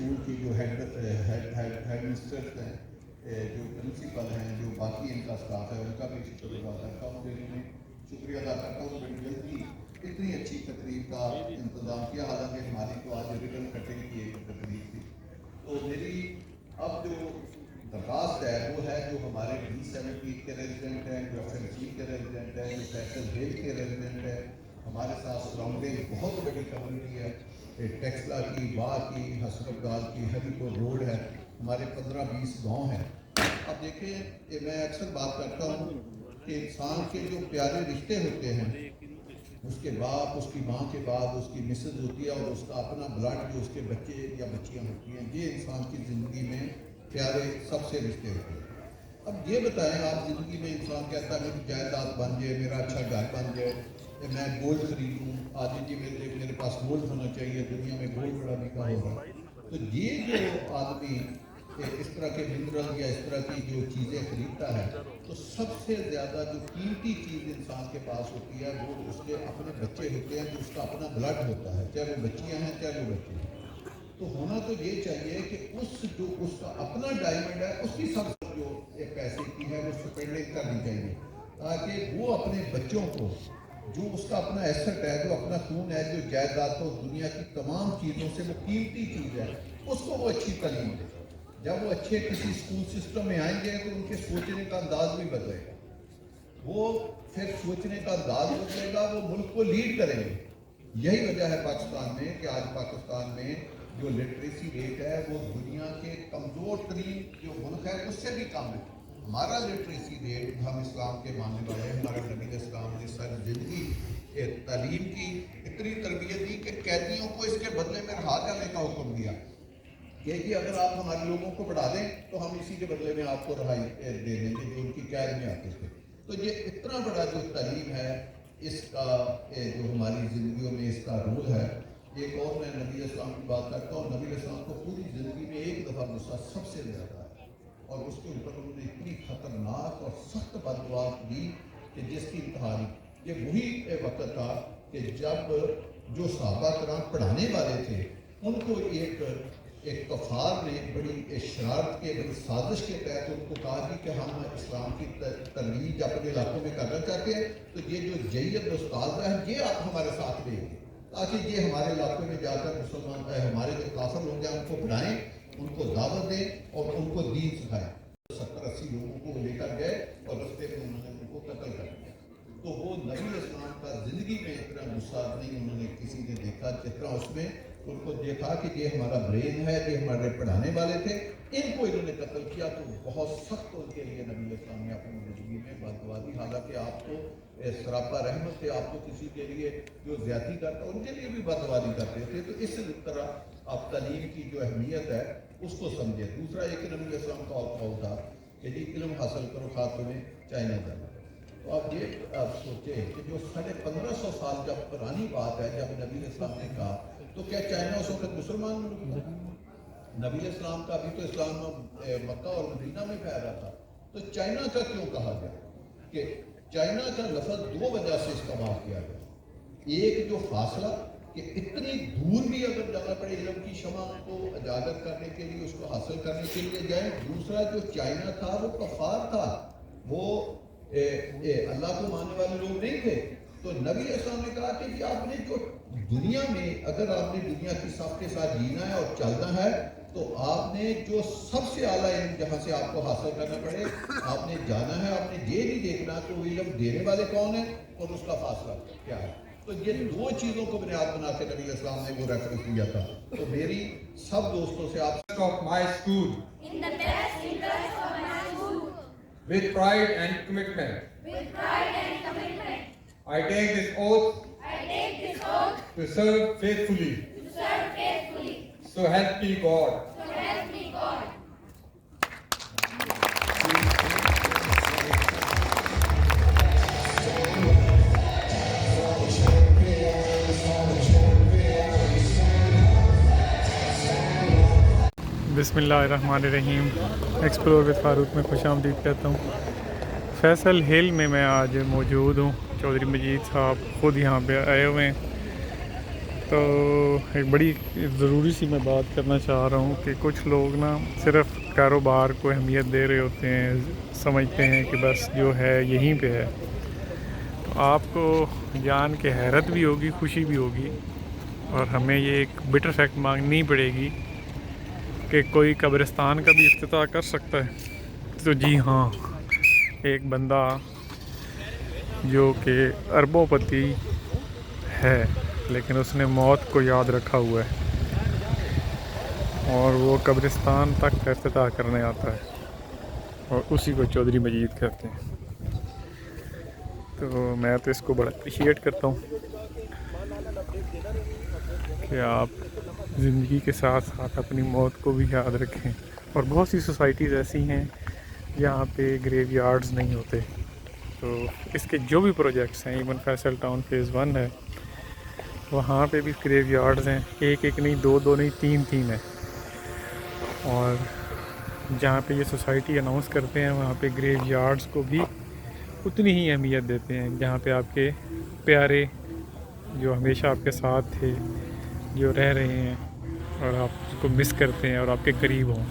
School کی جو head mistress ہیں، جو پرنسپل ہیں، جو باقی ان کا اسٹاف ہے، ان کا بھی شکر ادا کرتا ہوں، میں شکریہ ادا کرتا ہوں. بڑی جلدی اتنی اچھی تقریب کا انتظام کیا، حالانکہ ہماری تو آج ریبن کٹنگ کی ایک تقریب تھی. تو میری اب جو درخواست ہے وہ ہے جو ہمارے B-17 کے ریزیڈنٹ ہیں، جو FMC کے ریزیڈنٹ ہیں، جو فیصل ہیل کے ریزیڈنٹ ہیں، ہمارے ساتھ سراؤنڈنگ بہت بڑی کمیونٹی ہے، ٹیکسلا کی، واہ کی، حسن ابدال کی، ہری پور روڈ ہے، ہمارے 15-20 گاؤں ہیں. اب دیکھیں میں اکثر بات کرتا ہوں کہ انسان کے جو پیارے رشتے ہوتے ہیں، اس کے باپ، اس کی ماں کے بعد اس کی مسز ہوتی ہے، اور اس کا اپنا بلڈ جو اس کے بچے یا بچیاں ہوتی ہیں، یہ انسان کی زندگی میں پیارے سب سے رشتے ہوتے ہیں. اب یہ بتائیں آپ زندگی میں انسان کہتا ہے میری جائیداد بن جائے، میرا اچھا گھر بن جائے، میں گولڈ خریدوں، آج جی میرے پاس گولڈ ہونا چاہیے، دنیا میں گولڈ بڑا بکا ہوگا. تو یہ جو آدمی اس طرح کے منرل یا اس طرح کی جو چیزیں خریدتا ہے، تو سب سے زیادہ جو قیمتی چیز انسان کے پاس ہوتی ہے وہ اس کے اپنے بچے ہوتے ہیں، جو اس کا اپنا بلڈ ہوتا ہے، چاہے وہ بچیاں ہیں چاہے وہ بچے ہیں. تو ہونا تو یہ چاہیے کہ اس کا اپنا ڈائمنڈ ہے، اس کی سب جو پیسے کی ہے وہ سپینڈنگ کرنی چاہیے، تاکہ وہ اپنے بچوں کو جو اس کا اپنا ایسٹ ہے، جو اپنا خون ہے، جو جائیداد ہو، دنیا کی تمام چیزوں سے وہ قیمتی چیز ہے، اس کو وہ اچھی تعلیم دے. جب وہ اچھے کسی اسکول سسٹم میں آئیں گے تو ان کے سوچنے کا انداز بھی بدلے گا، وہ پھر سوچنے کا انداز بدلے گا، وہ ملک کو لیڈ کریں گے. یہی وجہ ہے پاکستان میں کہ آج پاکستان میں جو لٹریسی ریٹ ہے وہ دنیا کے کمزور ترین جو ملک ہے اس سے بھی کم ہے. ہمارا لٹریسی ریٹ، ہم اسلام کے ماننے والے ہیں، ہمارا نبی اسلام نے ساری زندگی تعلیم کی اتنی تربیت دی کہ قیدیوں کو اس کے بدلے میں رہا جانے کا حکم دیا کہ اگر آپ ہمارے لوگوں کو پڑھا دیں تو ہم اسی کے بدلے میں آپ کو رہائی دے دیں گے جو ان کی قید میں آتے تھے. تو یہ اتنا بڑا جو تعلیم ہے اس کا جو ہماری زندگیوں میں اس کا رول ہے. ایک اور میں نبی اسلام کی بات کرتا ہوں. نبی اسلام کو پوری زندگی میں ایک دفعہ غصہ سب سے زیادہ ہے، اور اس کے اوپر انہوں نے اتنی خطرناک اور سخت بددعا دی کہ جس کی انتہا نہیں. یہ وہی وقت تھا کہ جب جو صحابہ کرام پڑھانے والے تھے ان کو ایک کفار نے بڑی شرارت کے، بڑی سازش کے تحت ان کو کہا کہ ہم اسلام کی ترویج اپنے علاقوں میں کرنا چاہتے ہیں، تو یہ جو جیت استاد ہے یہ آپ ہمارے ساتھ لیں گے تاکہ یہ ہمارے علاقوں میں جا کر مسلمان ہمارے جو کافر لوگ ہیں ان کو پڑھائیں، ان کو دعوت دیں اور ان کو دین سکھائیں. 70-80 لوگوں کو لے کر گئے اور رستے میں انہوں نے ان کو قتل کر دیا. تو وہ نبی اسلام کا زندگی میں اتنا غصہ نہیں انہوں نے کسی نے دیکھا جتنا اس میں ان کو دیکھا کہ یہ ہمارا برین ہے، یہ ہمارے پڑھانے والے تھے، ان کو انہوں نے قتل کیا. تو بہت سخت ان کے لیے نبی اسلام نے اپنی زندگی میں بد دعا دی. حالانکہ آپ کو سراپا رحمت سے آپ کو کسی کے لیے جو زیادتی کرتا ان کے لیے بھی بد دعا دی کرتے تھے. تو اس طرح آپ تعلیم کی جو اہمیت ہے اس کو سمجھے. دوسرا ایک نبی اسلام کا اور قول تھا کہ جی علم حاصل کرو خاتون میں چائنا جانا. تو آپ یہ سوچیں کہ جو 1550 سال جب پرانی بات ہے، جب نبی اسلام نے کہا تو کیا چائنا اس وقت مسلمان ملک تھا؟ نبی اسلام کا بھی تو اسلام مکہ اور مدینہ میں پھیل رہا تھا. تو چائنا کا کیوں کہا گیا؟ کہ چائنا کا لفظ دو وجہ سے استعمال کیا گیا. ایک جو فاصلہ کہ اتنی دور بھی اگر جانا پڑے علم کی شمع کو اجاگر کرنے کے لیے، اس کو حاصل کرنے کے لیے جائیں. دوسرا جو چائنا تھا وہ کفار تھا، وہ اللہ کو ماننے والے لوگ نہیں تھے. تو نبی اسلام نے کہا کہ آپ نے جو دنیا میں اگر آپ نے دنیا کی سب کے ساتھ جینا ہے اور چلنا ہے تو آپ نے جو سب سے اعلیٰ علم جہاں سے آپ کو حاصل کرنا پڑے آپ نے جانا ہے. آپ نے یہ نہیں دیکھنا کہ وہ علم دینے والے کون ہیں اور اس کا فاصلہ کیا ہے. تو یہ دو چیزوں کو بنیاد بنا کے نبی اسلام نے وہ ریفرنس دیا تھا. تو میری سب دوستوں سے آپ of my school in the best interest of my school with pride and commitment. with pride and commitment. I take this oath I take this oath to serve faithfully. to serve faithfully. So help me God. So help me God. بسم اللہ الرحمن الرحیم. Explore with فاروق میں خوش آمدید کہتا ہوں. فیصل ہل میں آج موجود ہوں. چودھری مجید صاحب خود یہاں پہ آئے ہوئے ہیں. تو ایک بڑی ضروری سی میں بات کرنا چاہ رہا ہوں کہ کچھ لوگ نا صرف کاروبار کو اہمیت دے رہے ہوتے ہیں، سمجھتے ہیں کہ بس جو ہے یہیں پہ ہے. تو آپ کو جان کے حیرت بھی ہوگی، خوشی بھی ہوگی، اور ہمیں یہ ایک بٹر فیکٹ مانگنی پڑے گی کہ کوئی قبرستان کا بھی افتتاح کر سکتا ہے. تو جی ہاں، ایک بندہ جو کہ اربوں پتی ہے لیکن اس نے موت کو یاد رکھا ہوا ہے اور وہ قبرستان تک کا افتتاح کرنے آتا ہے، اور اسی کو چودھری مجید کہتے ہیں. تو میں تو اس کو بڑا اپریشیٹ کرتا ہوں کہ آپ زندگی کے ساتھ ساتھ اپنی موت کو بھی یاد رکھیں. اور بہت سی سوسائٹیز ایسی ہیں جہاں پہ گریو یارڈز نہیں ہوتے. تو اس کے جو بھی پروجیکٹس ہیں، ایون فیصل ٹاؤن فیز 1 ہے، وہاں پہ بھی گریو یارڈز ہیں، ایک نہیں، دو نہیں، تین ہیں. اور جہاں پہ یہ سوسائٹی اناؤنس کرتے ہیں وہاں پہ گریو یارڈز کو بھی اتنی ہی اہمیت دیتے ہیں جہاں پہ آپ کے پیارے جو ہمیشہ آپ کے ساتھ تھے، جو رہ رہے ہیں اور آپ کو مس کرتے ہیں اور آپ کے قریب ہوں.